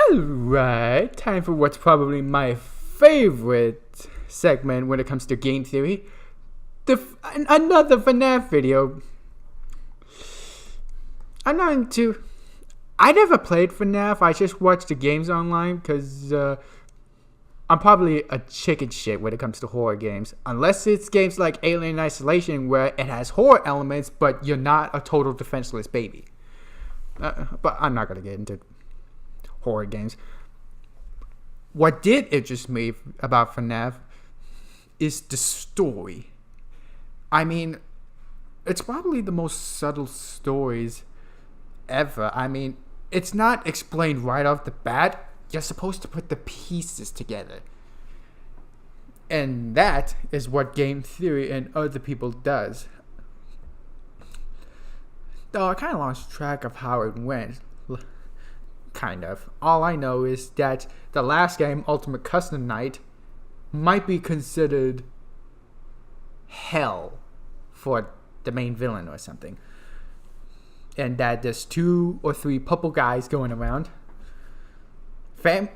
Alright, time for what's probably my favorite segment when it comes to game theory. Another FNAF video. I never played FNAF, I just watched the games online because I'm probably a chicken shit when it comes to horror games. Unless it's games like Alien Isolation where it has horror elements but you're not a total defenseless baby. But I'm not going to get into horror games. What did interest me about FNAF is the story. I mean, it's probably the most subtle stories ever. I mean, it's not explained right off the bat. You're supposed to put the pieces together. And that is what game theory and other people does. Though I kind of lost track of how it went. Kind of. All I know is that the last game, Ultimate Custom Night, might be considered hell for the main villain or something. And that there's 2 or 3 purple guys going around. There's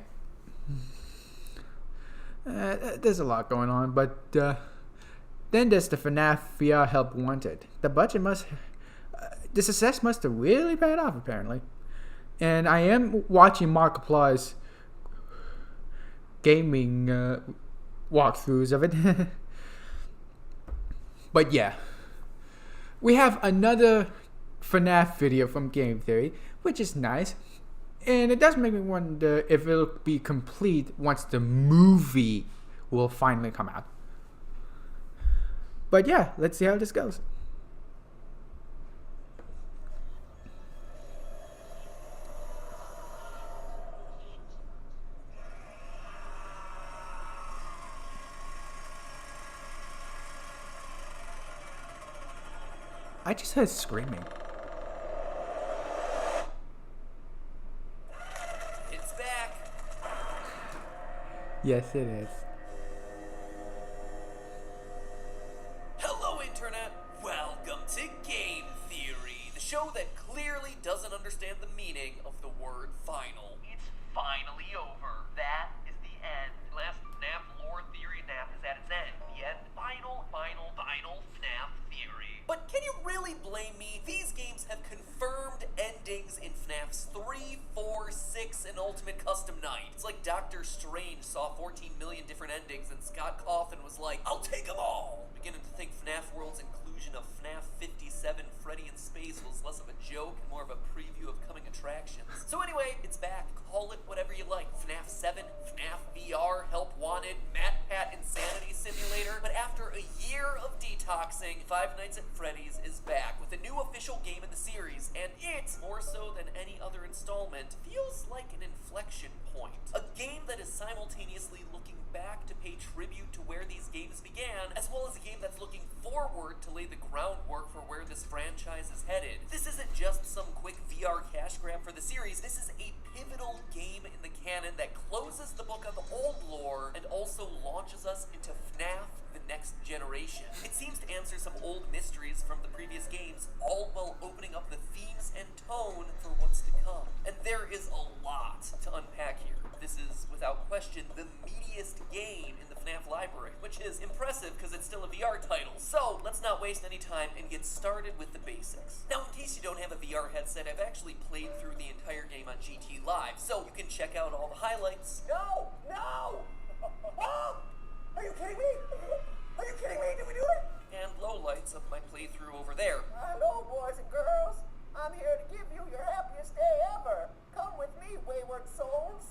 a lot going on, but then there's the FNAF VR Help Wanted. The success must have really paid off, apparently. And I am watching Markiplier's gaming walkthroughs of it. But yeah, we have another FNAF video from Game Theory, which is nice. And it does make me wonder if it'll be complete once the movie will finally come out. But yeah, let's see how this goes. I just heard screaming. It's back. Yes, it is. Hello, Internet. Welcome to Game Theory, the show that clearly doesn't understand the meaning of the word final. It's finally over. That is the end. Last FNAF lore theory FNAF is at its end. The end. Final FNAF theory. But can you really blame me? These games have confirmed endings in FNAFs 3, 4, 6, and Ultimate Custom Night. It's like Doctor Strange saw 14 million different endings and Scott Cawthon was like, I'll take them all! Beginning to think FNAF World's inclusion of FNAF 57 Freddy in Space was less of a joke and more of a preview of coming attractions. So anyway, it's back. Call it whatever you like. FNAF 7, FNAF VR, Help Wanted, MatPat Insanity Simulator. But after a year of detoxing, Five Nights at Freddy's is back with a new official game in the series, and it, more so than any other installment, feels like an inflection point. A game that is simultaneously looking back to pay tribute to where these games began, as well as a game that's looking forward to lay the groundwork for where this franchise is headed. This isn't just some quick VR cash grab for the series, this is a pivotal game in the canon that closes the book of old lore and also launches us into FNAF the next generation. It seems to answer some old mysteries from the previous games, all while opening up the themes and tone for what's to come. And there is a lot to unpack here. This is, without question, the meatiest game in the FNAF library, which is impressive because it's still a VR title. So, let's not waste any time and get started with the basics. Now, in case you don't have a VR headset, I've actually played through the entire game on GT Live, so you can check out all the highlights. No! Are you kidding me? Are you kidding me? Did we do it? And lowlights of my playthrough over there. Hello, boys and girls. I'm here to give you your happiest day ever. Come with me, wayward souls.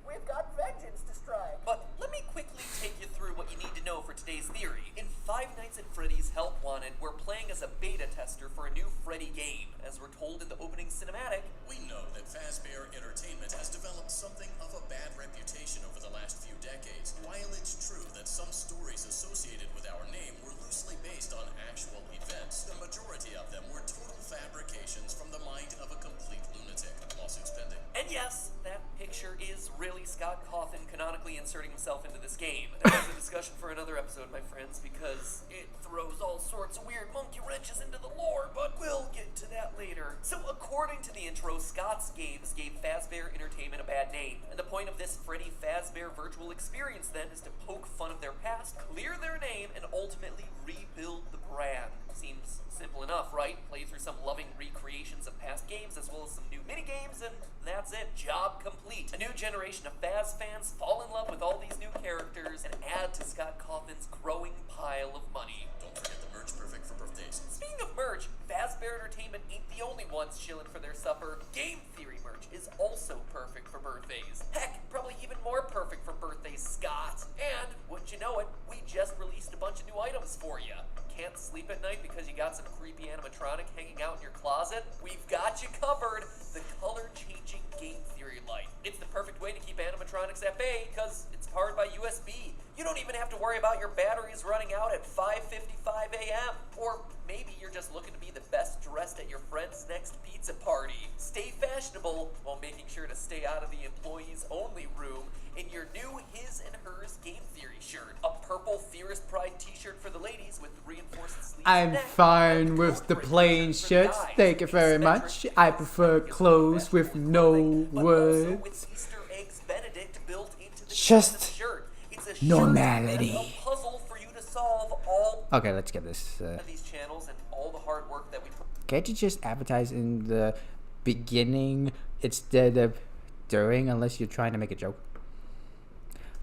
We've got vengeance to strike. But let me quickly take you through what you need to know for today's theory. In Five Nights at Freddy's Help Wanted, we're playing as a beta tester for a new Freddy game. As we're told in the opening cinematic, we know that Fazbear Entertainment has developed something of a bad reputation over the last few decades. While it's true that some stories associated with our name were loosely based on actual events, the majority of them were total fabrications from the mind of a complete lunatic. Lawsuits pending. And yes, that picture is really Scott Cawthon canonically inserting himself into this game. That's a discussion for another episode, my friends, because it throws all sorts of weird monkey wrenches into the lore, but we'll get to that later. So according to the intro, Scott's games gave Fazbear Entertainment a bad name, and point of this Freddy Fazbear virtual experience, then, is to poke fun of their past, clear their name, and ultimately rebuild the brand. Seems simple enough, right? Play through some loving recreations of past games as well as some new minigames, and that's it. Job complete. A new generation of Faz fans fall in love with all these new characters and add to Scott Cawthon's growing pile of money. Don't forget the merch perfect for birthdays. Speaking of merch, Fazbear Entertainment ain't the only ones chilling for their supper. Game Theory merch is also perfect for birthdays. Heck, probably even more perfect for birthdays, Scott. And, wouldn't you know it, we just released a bunch of new items for you. Can't sleep at night because you got some creepy animatronic hanging out in your closet? We've got you covered. The color-changing Game Theory light. It's the perfect way to keep animatronics at bay because it's powered by USB. You don't even have to worry about your batteries running out at 5:55 a.m. Or maybe you're just looking to be the best dressed at your friend's next pizza party. Stay fashionable while making sure to stay out of the employees only room in your new His and Hers Game Theory shirt. A purple Theorist Pride t-shirt for the ladies with reinforced sleeves. I'm fine with the plain shirts. Thank you very much. I prefer clothes with no words. Easter eggs Benedict built into the Just shirt. It's a normality. Shirt, a puzzle for you to solve all Okay, let's get this. of these channels and all the hard work that we put. Can't you just advertise in the beginning instead of during, unless you're trying to make a joke?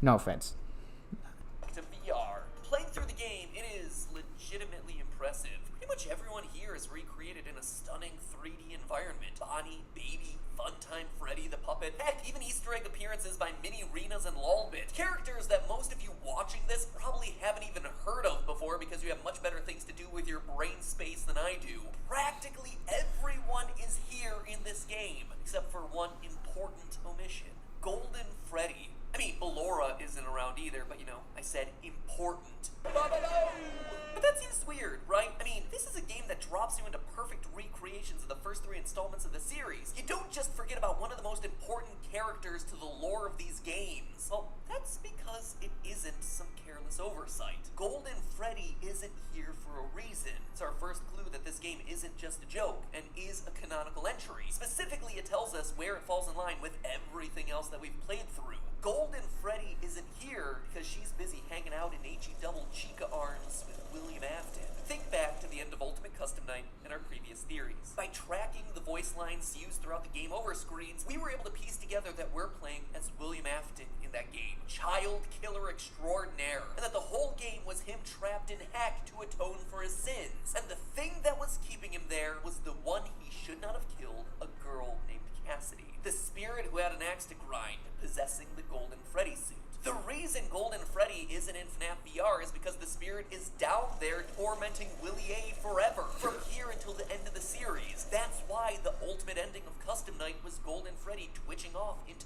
No offense. To VR. Playing through the game, it is legitimately impressive. Pretty much everyone here is recreated in a stunning 3D environment. Bonnie, Baby, Funtime Freddy the Puppet, heck, even Easter egg appearances by Mini Renas and Lolbit. Characters that most of you watching this probably haven't even heard of before because you have much better things to do with your brain space than I do. Practically everyone is here in this game, except for one important omission. Golden Freddy. I mean, Ballora isn't around either, but you know, I said important. But that seems weird, right? I mean, this is a game that drops you into perfect recreations of the first 3 installments of the series. You don't just forget about one of the most important characters to the lore of these games. Well, that's because it isn't some careless oversight. Golden Freddy isn't here for a reason. It's our first clue that this game isn't just a joke and is a canonical entry. Specifically, it tells us where it falls in line with everything else that we've played through. Golden Freddy isn't here because she's busy hanging out in HE double Chica arms with William Afton. Think back to the end of Ultimate Custom Night and our previous theories. By tracking the voice lines used throughout the game over screens, we were able to piece together that we're playing as William Afton in that game, child killer extraordinaire, and that the whole game was him trapped in heck to atone for his sins. And the thing that was keeping him there was the one he should not have killed, a girl named Cassidy, the spirit who had an axe to grind, possessing the Golden Freddy suit. The reason Golden Freddy isn't in FNAF VR is because the spirit is down there tormenting Willie A forever, from here until the end of the series. That's why the ultimate ending of Custom Night was Golden Freddy twitching off into...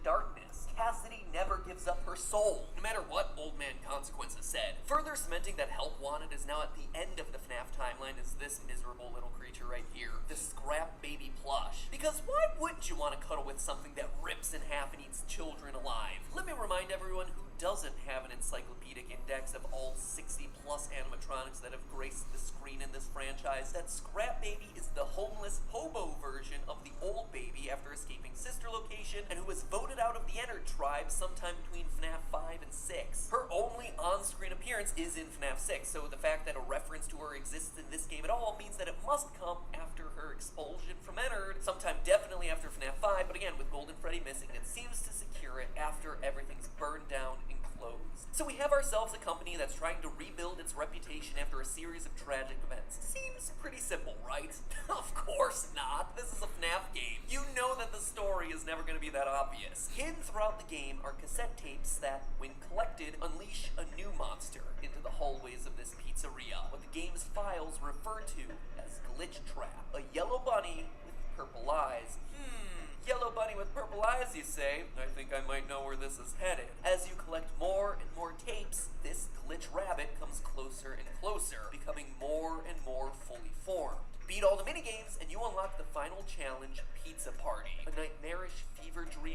darkness. Cassidy never gives up her soul, no matter what Old Man Consequences said. Further cementing that Help Wanted is now at the end of the FNAF timeline is this miserable little creature right here, the Scrap Baby plush. Because why wouldn't you want to cuddle with something that rips in half and eats children alive? Let me remind everyone who doesn't have an encyclopedic index of all 60 plus animatronics that have graced the screen in this franchise that Scrap Baby is the homeless hobo version of the old baby after escaping sister location and who was voted out of the Ennard tribe sometime between FNAF 5 and 6. Her only on-screen appearance is in FNAF 6, so the fact that a reference to her exists in this game at all means that it must come after her expulsion from Ennard, sometime definitely after FNAF 5, but again, with Golden Freddy missing, it seems to secure it after everything's burned down and closed. So we have ourselves a company that's trying to rebuild its reputation after a series of tragic events. Seems pretty simple, right? Of course not. This is a FNAF game. You know that the story is never going to be that obvious. Hidden throughout the game are cassette tapes that, when collected, unleash a new monster into the hallways of this pizzeria, what the game's files refer to as Glitch Trap. A yellow bunny with purple eyes. Yellow bunny with purple eyes, you say? I think I might know where this is headed. As you collect more and more tapes, this glitch rabbit comes closer and closer, becoming more and more fully formed. Beat all the minigames, and you unlock the final challenge, Pizza Party. A nightmarish fever dream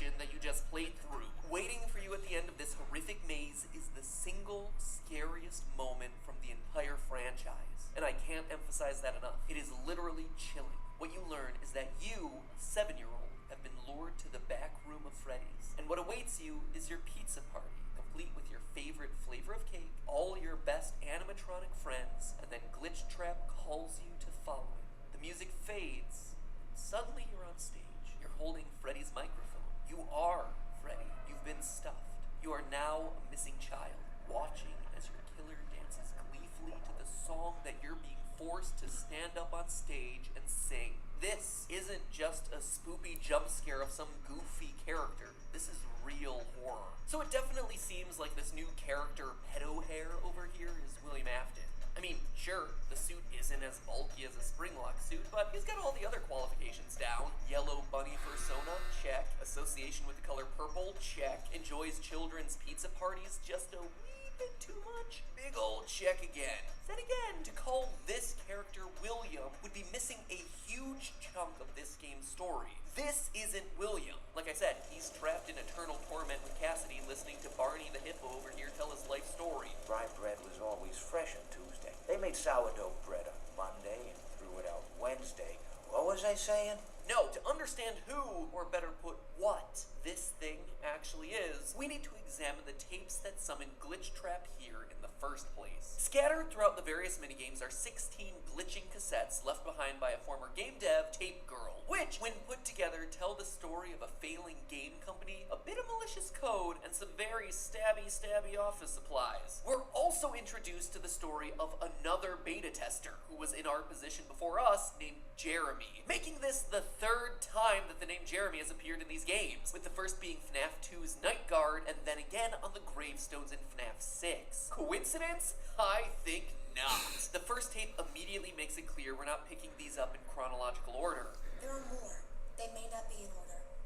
mission that you just played through. Waiting for you at the end of this horrific maze is the single scariest moment from the entire franchise. And I can't emphasize that enough. It is literally chilling. What you learn is that you, a 7-year-old, have been lured to the back room of Freddy's. And what awaits you is your pizza party, complete with your favorite flavor of cake, all your best animatronic friends, and then Glitch Trap calls you to follow him. The music fades, and suddenly you're on stage. You're holding Freddy's microphone. You are Freddy. You've been stuffed. You are now a missing child, watching as your killer dances gleefully to the song that you're being forced to stand up on stage and sing. This isn't just a spoopy jump scare of some goofy character. This is real horror. So it definitely seems like this new character, Pedo Hair over here, is William Afton. I mean, sure, the suit isn't as bulky as a Springlock suit, but he's got all the other qualifications down. Yellow bunny persona, check. Association with the color purple, check. Enjoys children's pizza parties, just a wee bit too much. Big old check again. Then again, to call this character William would be missing a huge chunk of this game's story. This isn't William. Like I said, he's trapped in eternal torment with Cassidy, listening to Barney the Hippo over here tell his life story. Rye bread was always fresh on Tuesday. They made sourdough bread on Monday and threw it out Wednesday. What was I saying? No, to understand who, or better put, what this thing actually is, we need to examine the tapes that summon Glitch Trap here in the first place. Scattered throughout the various minigames are 16 glitching cassettes left behind by a former game dev, Tape Girl, which, when put together, tell the story of a failing game company, a bit of malicious code, and some very stabby office supplies. We're also introduced to the story of another beta tester who was in our position before us, named Jeremy, making this the third time that the name Jeremy has appeared in these games, with the first being FNAF 2's Night Guard, and then again on the gravestones in FNAF 6. Coincidence? I think not. The first tape immediately makes it clear we're not picking these up in chronological order. There are more. They may not be in order.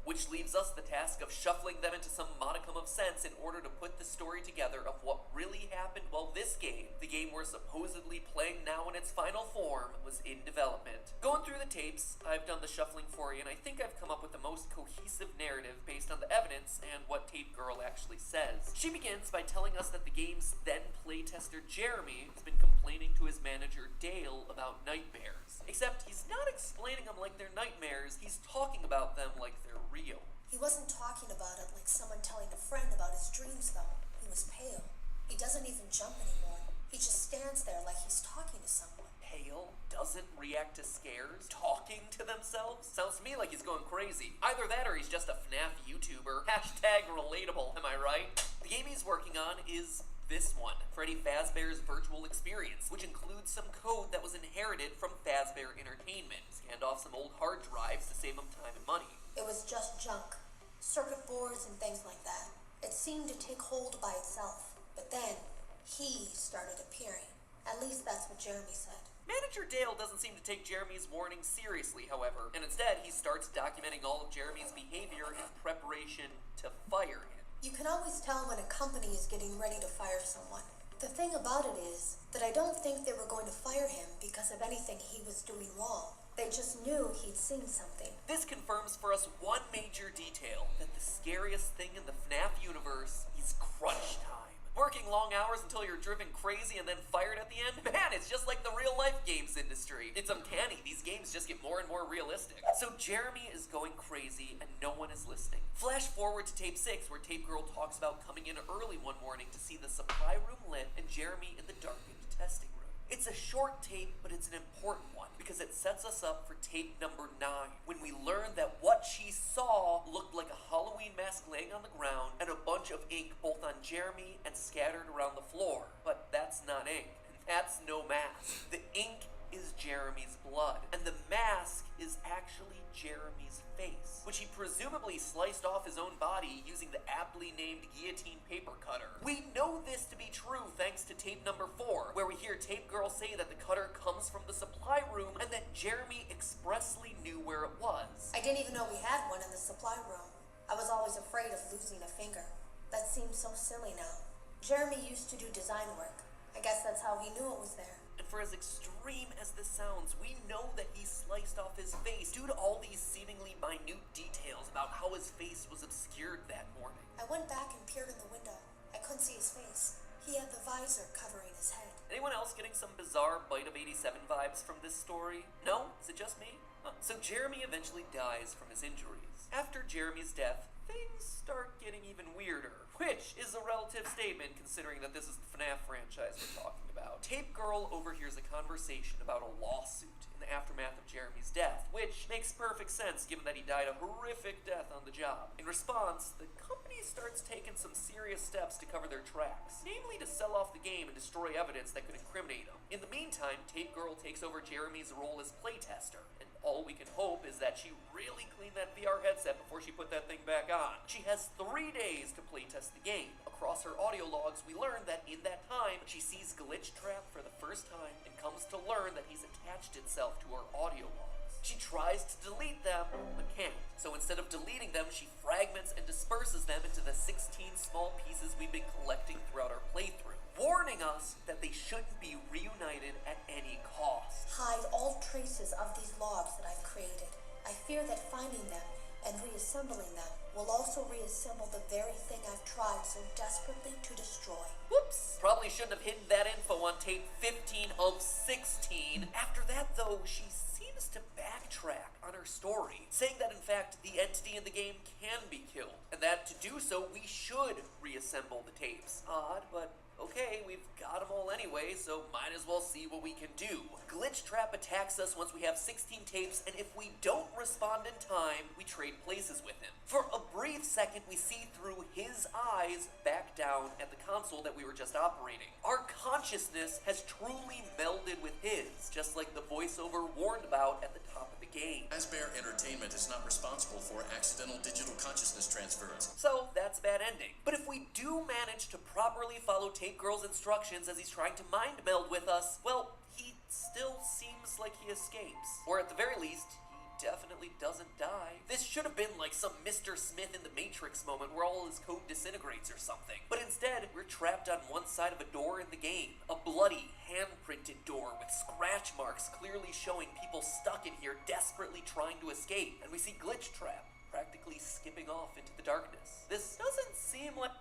Which leaves us the task of shuffling them into some modicum of sense in order to put the story together of what really happened while this game, the game we're supposedly playing now in its final form, was in development. Going through the tapes, I've done the shuffling for you, and I think I've come up with the most cohesive narrative based on the evidence and what Tape Girl actually says. She begins by telling us that the game's then playtester Jeremy has been complaining to his manager Dale about nightmares. Except he's not explaining them like they're nightmares, he's talking about them like they're real. He wasn't talking about it like someone telling a friend about his dreams, though. He was pale. He doesn't even jump anymore. He just stands there like he's talking to someone. Pale? Doesn't react to scares? Talking to themselves? Sounds to me like he's going crazy. Either that or he's just a FNAF YouTuber. Hashtag relatable, am I right? The game he's working on is this one, Freddy Fazbear's Virtual Experience, which includes some code that was inherited from Fazbear Entertainment. Scanned off some old hard drives to save him time and money. It was just junk. Circuit boards and things like that. It seemed to take hold by itself. But then, he started appearing. At least that's what Jeremy said. Manager Dale doesn't seem to take Jeremy's warning seriously, however, and instead he starts documenting all of Jeremy's behavior in preparation to fire him. You can always tell when a company is getting ready to fire someone. The thing about it is that I don't think they were going to fire him because of anything he was doing wrong. They just knew he'd seen something. This confirms for us one major detail, that the scariest thing in the FNAF universe is crunch time. Working long hours until you're driven crazy and then fired at the end? Man, it's just like the real-life games industry. It's uncanny. These games just get more and more realistic. So Jeremy is going crazy and no one is listening. Flash forward to tape 6, where Tape Girl talks about coming in early one morning to see the supply room lit and Jeremy in the darkened testing room. It's a short tape, but it's an important one because it sets us up for tape number 9, when we learn that what she saw looked like a Halloween mask laying on the ground and a bunch of ink both on Jeremy and scattered around the floor. But that's not ink, and that's no mask. The ink is Jeremy's blood, and the mask is actually Jeremy's face, which he presumably sliced off his own body using the aptly named guillotine paper cutter. We know this to be true thanks to tape number 4, where we hear Tape Girl say that the cutter comes from the supply room and that Jeremy expressly knew where it was. I didn't even know we had one in the supply room. I was always afraid of losing a finger. That seems so silly now. Jeremy used to do design work. I guess that's how he knew it was there. And for as extreme as this sounds, we know that he sliced off his face due to all these seemingly minute details about how his face was obscured that morning. I went back and peered in the window. I couldn't see his face. He had the visor covering his head. Anyone else getting some bizarre Bite of 87 vibes from this story? No? Is it just me? Huh. So Jeremy eventually dies from his injuries. After Jeremy's death, things start getting even weirder, which is a relative statement considering that this is the FNAF franchise we're talking about. Tape Girl overhears a conversation about a lawsuit in the aftermath of Jeremy's death, which makes perfect sense given that he died a horrific death on the job. In response, the company starts taking some serious steps to cover their tracks, namely to sell off the game and destroy evidence that could incriminate him. In the meantime, Tape Girl takes over Jeremy's role as playtester, and all we can hope is that she really cleaned that VR headset before she put that thing back on. She has 3 days to playtest the game. Across her audio logs, we learn that in that time, she sees Glitch Trap for the first time and comes to learn that he's attached itself to her audio logs. She tries to delete them, but can't. So instead of deleting them, she fragments and disperses them into the 16 small pieces we've been collecting throughout our playthrough, warning us that they shouldn't be reunited at any cost. Hide all traces of these logs that I've created. I fear that finding them and reassembling them will also reassemble the very thing I've tried so desperately to destroy. Whoops! Probably shouldn't have hidden that info on tape 15 of 16. After that, though, she seems to backtrack on her story, saying that in fact the entity in the game can be killed, and that to do so we should reassemble the tapes. Odd, but okay, we've got them all anyway, so might as well see what we can do. Glitch Trap attacks us once we have 16 tapes, and if we don't respond in time, we trade places with him. For a brief second, we see through his eyes back down at the console that we were just operating. Our consciousness has truly melded with his, just like the voiceover warned about at the top of the game. Bear Entertainment is not responsible for accidental digital consciousness transference. So that's a bad ending. But if we do manage to properly follow Tape Girl's instructions as he's trying to mind meld with us, well, he still seems like he escapes. Or at the very least, he definitely doesn't die. This should have been like some Mr. Smith in the Matrix moment where all his code disintegrates or something. But instead, we're trapped on one side of a door in the game. A bloody, hand-printed door with scratch marks clearly showing people stuck in here desperately trying to escape. And we see Glitch Trap practically skipping off into the darkness. This doesn't seem like...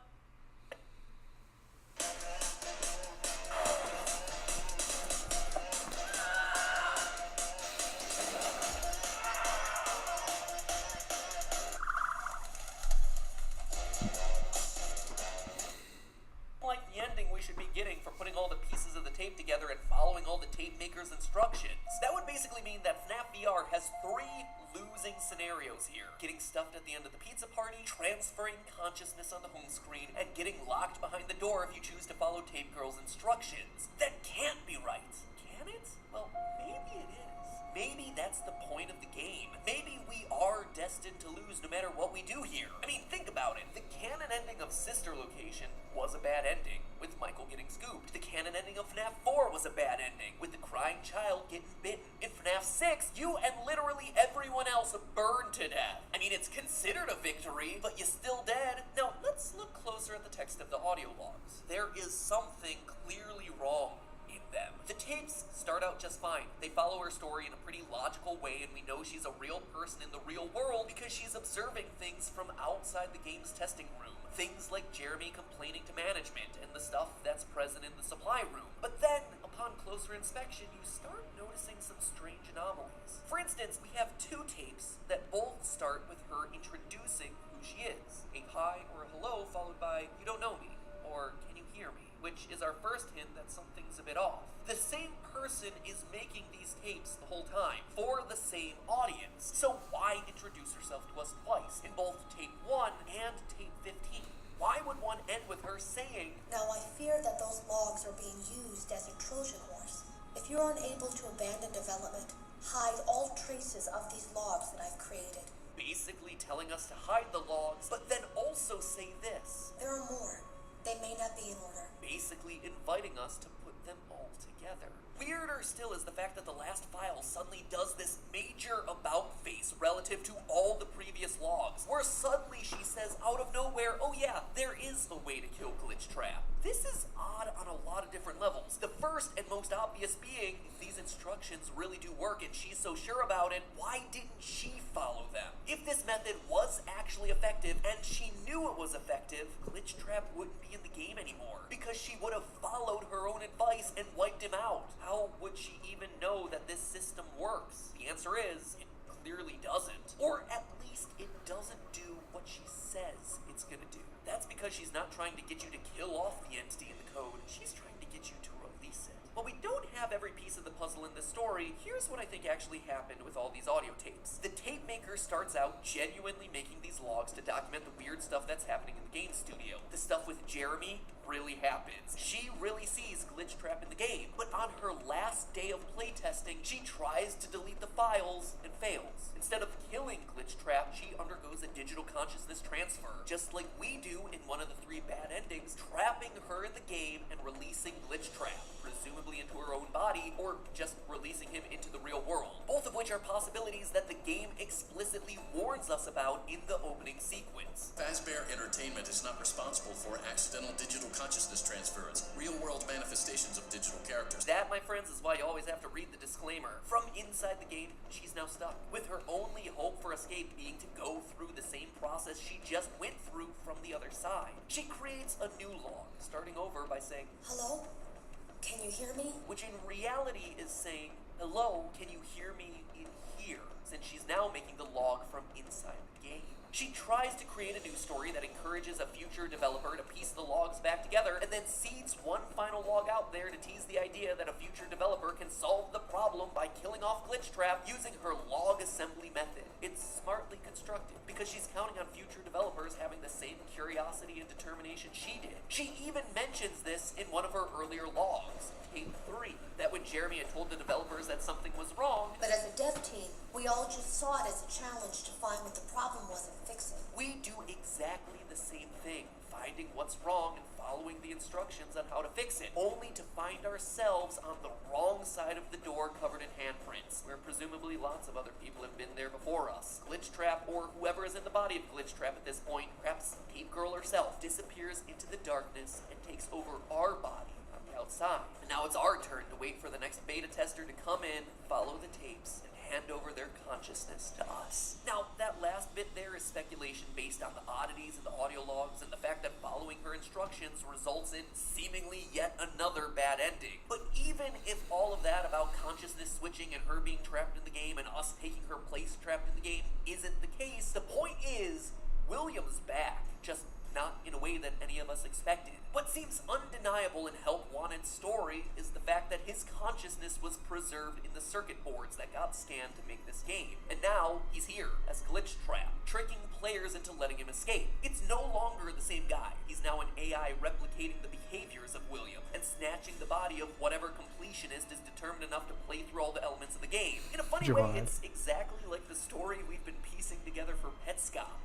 like the ending we should be getting for putting all the pieces of the tape together and following all the tape maker's instructions. That would basically mean that FNAF VR has 3 losing scenarios here. Getting stuffed at the end of the pizza party, transferring consciousness on the home screen, and getting locked behind the door if you choose to follow Tape Girl's instructions. That can't be right. Can it? Well, maybe it is. Maybe that's the point of the game. Maybe we are destined to lose no matter what we do here. I mean, think about it. The canon ending of Sister Location was a bad ending, with Michael getting scooped. The canon ending of FNAF 4 was a bad ending, with the crying child getting bitten. In FNAF 6, you and literally everyone else burned to death. I mean, it's considered a victory, but you're still dead. Now, let's look closer at the text of the audio logs. There is something clearly wrong in them. The tapes start out just fine. They follow her story in a pretty logical way, and we know she's a real person in the real world because she's observing things from outside the game's testing room. Things like Jeremy complaining to management and the stuff that's present in the supply room. But then, upon closer inspection, you start noticing some strange anomalies. For instance, we have 2 tapes that both start with her introducing who she is. A hi or a hello followed by, you don't know me, or can you hear me? Which is our first hint that something's a bit off. The same person is making these tapes the whole time, for the same audience. So why introduce herself to us twice, in both tape 1 and tape 15? Why would one end with her saying, Now I fear that those logs are being used as a Trojan horse. If you're unable to abandon development, hide all traces of these logs that I've created. basically telling us to hide the logs, but then also say this. There are more. They may not be in order. Basically inviting us to put them all together. Weirder still is the fact that the last file suddenly does this major about face relative relative to all the previous logs, where suddenly she says out of nowhere, oh yeah, there is a way to kill Glitchtrap. This is odd on a lot of different levels. The first and most obvious being, if these instructions really do work and she's so sure about it, why didn't she follow them? If this method was actually effective and she knew it was effective, Glitchtrap wouldn't be in the game anymore, because she would have followed her own advice and wiped him out. How would she even know that this system works? The answer is, it clearly doesn't. Or at least it doesn't do what she says it's gonna do. That's because she's not trying to get you to kill off the entity in the code, she's trying to get you to release it. While we don't have every piece of the puzzle in this story, here's what I think actually happened with all these audio tapes. The tape maker starts out genuinely making these logs to document the weird stuff that's happening in the game studio. The stuff with Jeremy really happens. She really sees Glitchtrap in the game, but on her last day of playtesting, she tries to delete the files and fails. Instead of killing Glitchtrap, she undergoes a digital consciousness transfer, just like we do in one of the 3 bad endings, trapping her in the game and releasing Glitchtrap, presumably into her own body, or just releasing him into the real world. Both of which are possibilities that the game explicitly warns us about in the opening sequence. Fazbear Entertainment is not responsible for accidental digital consciousness transference, real-world manifestations of digital characters. That, my friends, is why you always have to read the disclaimer. From inside the game, she's now stuck, with her only hope for escape being to go through the same process she just went through from the other side. She creates a new log, starting over by saying, Hello? Can you hear me? which in reality is saying, hello, can you hear me in here? Since she's now making the log from inside the game. She tries to create a new story that encourages a future developer to piece the logs back together, and then seeds one final log out there to tease the idea that a future developer can solve the problem by killing off Glitchtrap using her log assembly method. It's smartly constructed, because she's counting on future developers having the same curiosity and determination she did. She even mentions this in one of her earlier logs, tape 3, that when Jeremy had told the developers that something was wrong, But as a dev team, we all just saw it as a challenge to find what the problem was and fix it. we do exactly the same thing, finding what's wrong and following the instructions on how to fix it, only to find ourselves on the wrong side of the door covered in handprints, where presumably lots of other people have been there before us. Glitchtrap, or whoever is in the body of Glitchtrap at this point, perhaps Tape Girl herself, disappears into the darkness and takes over our body on the outside. And now it's our turn to wait for the next beta tester to come in, follow the tapes, and hand over their consciousness to us. Now, that last bit there is speculation based on the oddities of the audio logs and the fact that following her instructions results in seemingly yet another bad ending. But even if all of that about consciousness switching and her being trapped in the game and us taking her place trapped in the game isn't the case, the point is, William's back, just not in a way that any of us expected. What seems undeniable in Help Wanted's story is the fact that his consciousness was preserved in the circuit boards that got scanned to make this game. And now, he's here, as Glitchtrap, tricking players into letting him escape. It's no longer the same guy. He's now an AI replicating the behaviors of William, and snatching the body of whatever completionist is determined enough to play through all the elements of the game. In a funny way, it's exactly like the story we've been piecing together for Petscop.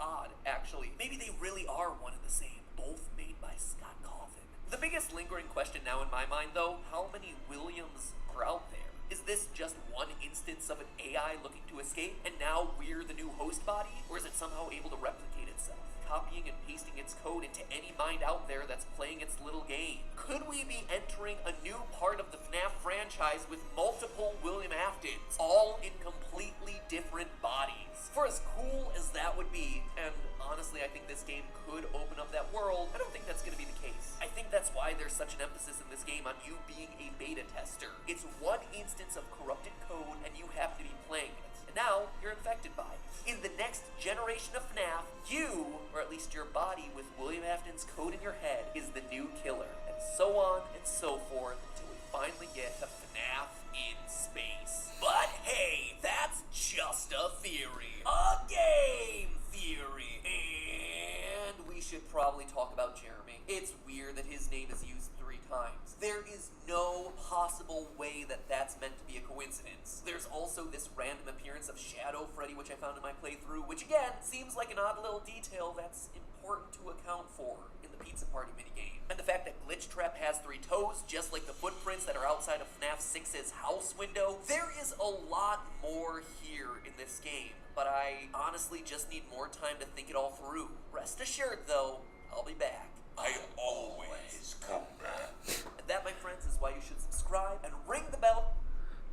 Odd, actually. Maybe they really are one and the same, both made by Scott Cawthon. The biggest lingering question now in my mind, though, how many Williams are out there? Is this just one instance of an AI looking to escape, and now we're the new host body? Or is it somehow able to replicate itself, copying and pasting its code into any mind out there that's playing its little game? Could we be entering a new part of the FNAF franchise with multiple William Aftons, all in completely different bodies? For as cool as that would be, and honestly I think this game could open up that world, I don't think that's going to be the case. I think that's why there's such an emphasis in this game on you being a beta tester. It's one instance of corrupted code and you have to be playing it. And now, you're infected by it. In the next generation of FNAF, you, or at least your body with William Afton's code in your head, is the new killer. And so on and so forth until we finally get to FNAF in space. But hey, that's just a theory. A game theory. And we should probably talk about Jeremy. It's weird that his name is used 3 times. There is no possible way that that's meant to be a coincidence. There's also this random appearance of Shadow Freddy, which I found in my playthrough, which again seems like an odd little detail that's important to account for in the Pizza Party minigame. And the fact that Glitch Trap has 3 toes, just like the footprints that are outside of FNAF 6's house window. There is a lot more here in this game, but I honestly just need more time to think it all through. Rest assured, though, I'll be back. I always come back. And that, my friends, is why you should subscribe and ring the bell.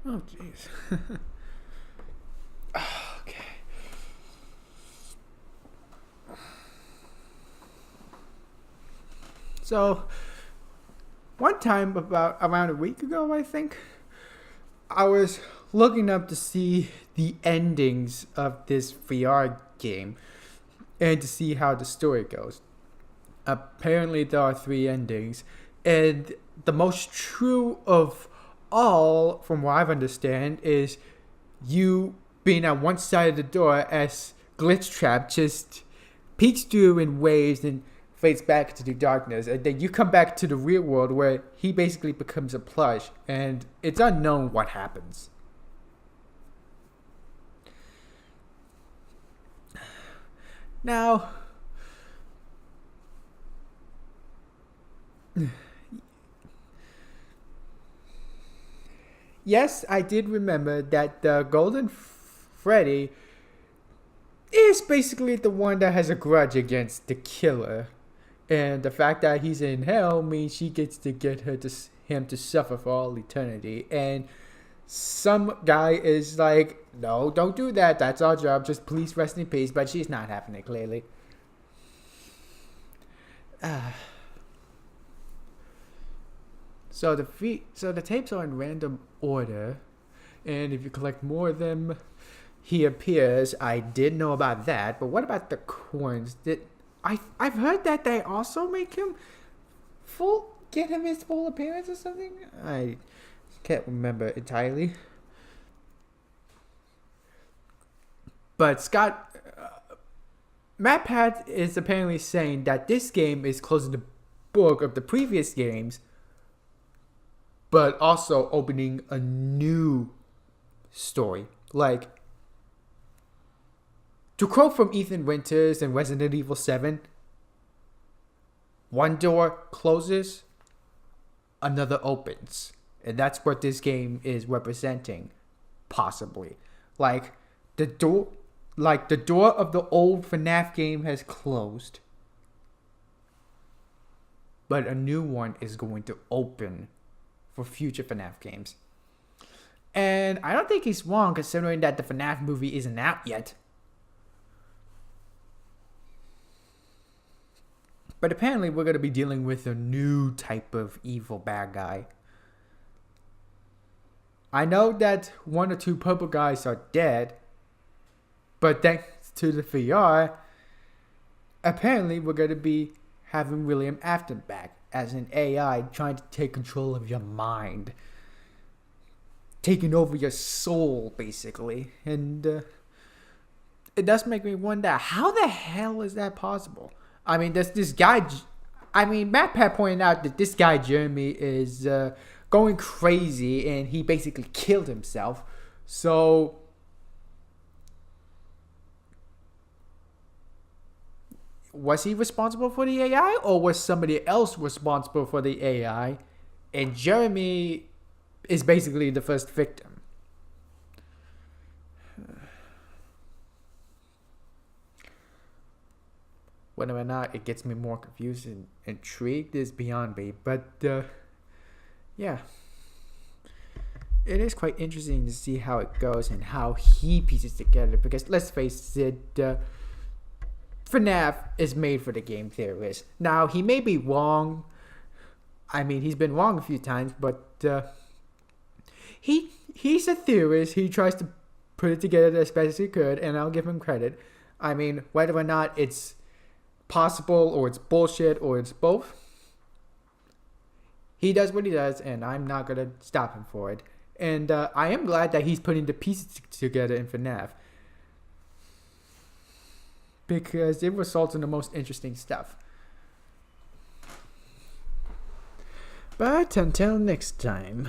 Oh, jeez. Okay. So, one time about around a week ago, I think, I was looking up to see the endings of this VR game and to see how the story goes. Apparently, there are 3 endings, and the most true of all, from what I understand, is you being on one side of the door as Glitch Trap just peeks through in waves and fades back into the darkness, and then you come back to the real world where he basically becomes a plush, and it's unknown what happens. Now, yes, I did remember that the Golden Freddy is basically the one that has a grudge against the killer. And the fact that he's in hell means she gets to get him to suffer for all eternity. And some guy is like, no, don't do that. That's our job. Just please rest in peace. But she's not having it, clearly. So the tapes are in random order. And if you collect more of them, he appears. I did know about that. But what about the coins? I've heard that they also make him get him his full appearance or something. I can't remember entirely. But MatPat is apparently saying that this game is closing the book of the previous games, but also opening a new story. Like, to quote from Ethan Winters in Resident Evil 7, one door closes, another opens. And that's what this game is representing, possibly. Like, the door of the old FNAF game has closed, but a new one is going to open for future FNAF games. And I don't think he's wrong, considering that the FNAF movie isn't out yet. But apparently we're going to be dealing with a new type of evil bad guy. I know that 1 or 2 purple guys are dead, but thanks to the VR, apparently we're going to be having William Afton back as an AI trying to take control of your mind. Taking over your soul, basically. And it does make me wonder, how the hell is that possible? I mean, there's this guy. MatPat pointed out that this guy Jeremy is going crazy, and he basically killed himself. So, was he responsible for the AI, or was somebody else responsible for the AI? And Jeremy is basically the first victim. Whether or not it gets me more confused and intrigued is beyond me. But, yeah. It is quite interesting to see how it goes and how he pieces together. Because, let's face it, FNAF is made for the game theorist. Now, he may be wrong. I mean, he's been wrong a few times, but he's a theorist. He tries to put it together as best as he could, and I'll give him credit. I mean, whether or not it's possible, or it's bullshit, or it's both, he does what he does, and I'm not gonna stop him for it. And I am glad that he's putting the pieces together in FNAF, because it results in the most interesting stuff. But until next time.